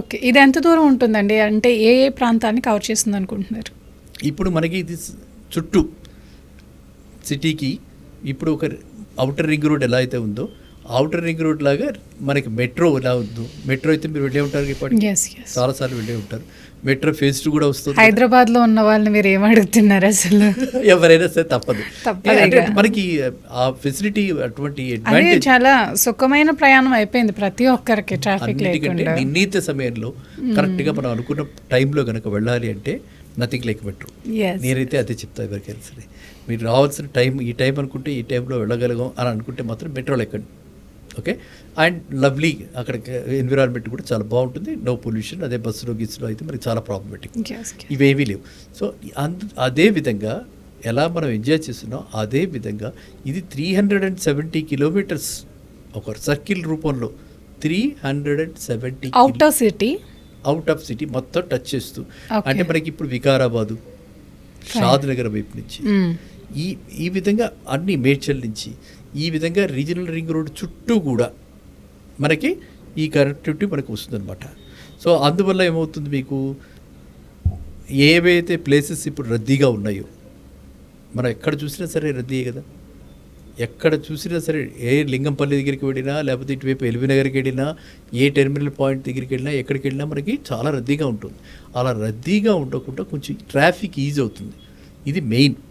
Okay. ఇది ఎంత దూరం ఉంటుందండి? అంటే ఏ ఏ ప్రాంతాన్ని కవర్ చేస్తుంది అనుకుంటున్నారు? ఇప్పుడు మనకి ఇది చుట్టూ సిటీకి ఇప్పుడు ఒక అవుటర్ రింగ్ రోడ్ ఎలా అయితే ఉందో, అవుటర్ రింగ్ రోడ్ లాగా మనకి మెట్రో ఎలా ఉందో, మెట్రో అయితే మీరు వెళ్ళే ఉంటారు ఇప్పటికి, చాలాసార్లు వెళ్ళే ఉంటారు. మెట్రో ఫేజ్ 2 కూడా వస్తుంది. హైదరాబాద్లో ఉన్న వాళ్ళని మీరు ఏమడుగుతున్నారు అసలు? ఎవరైనా సరే తప్పదు. అంటే మనకి ఆ ఫెసిలిటీ అటువంటి అడ్వాంటేజ్, చాలా సుఖమైన ప్రయాణం అయిపోయింది ప్రతి ఒక్కరికి ట్రాఫిక్ లేకుండా. నిర్ణీత సమయంలో కరెక్ట్గా మనం అనుకున్న టైంలో కనుక వెళ్ళాలి అంటే నథింగ్ లైక్ మెట్రో. నేనైతే అదే చెప్తా ఎవరికైనా సరే, మీరు రావాల్సిన టైం ఈ టైం అనుకుంటే ఈ టైంలో వెళ్ళగలగం అని అనుకుంటే మాత్రం మెట్రోలో ఎక్కండి. ఓకే. అండ్ లవ్లీ, అక్కడ ఎన్విరాన్మెంట్ కూడా చాలా బాగుంటుంది, నో పొల్యూషన్. అదే బస్సులో గిస్సులో అయితే మనకి చాలా ప్రాబ్లమేటిక్, ఇవేమీ లేవు. సో అదే విధంగా ఎలా మనం ఎంజాయ్ చేస్తున్నాం అదే విధంగా ఇది 370 కిలోమీటర్స్ ఒక సర్కిల్ రూపంలో 370 అవుట్ ఆఫ్ సిటీ మొత్తం టచ్ చేస్తూ, అంటే మనకి ఇప్పుడు వికారాబాదు, షాద్ నగర్ వైపు నుంచి ఈ విధంగా అన్ని మేడ్చల్ నుంచి ఈ విధంగా రీజనల్ రింగ్ రోడ్ చుట్టూ కూడా మనకి ఈ కనెక్టివిటీ మనకు వస్తుందన్నమాట. సో అందువల్ల ఏమవుతుంది, మీకు ఏవైతే ప్లేసెస్ ఇప్పుడు రద్దీగా ఉన్నాయో, మనం ఎక్కడ చూసినా సరే రద్దీయే కదా. ఎక్కడ చూసినా సరే, ఏ లింగంపల్లి దగ్గరికి వెళ్ళినా, లేకపోతే ఇటువైపు ఎల్బీ నగర్కి వెళ్ళినా, ఏ టెర్మినల్ పాయింట్ దగ్గరికి వెళ్ళినా, ఎక్కడికి వెళ్ళినా మనకి చాలా రద్దీగా ఉంటుంది. అలా రద్దీగా ఉండకుండా కొంచెం ట్రాఫిక్ ఈజీ అవుతుంది. ఇది మెయిన్.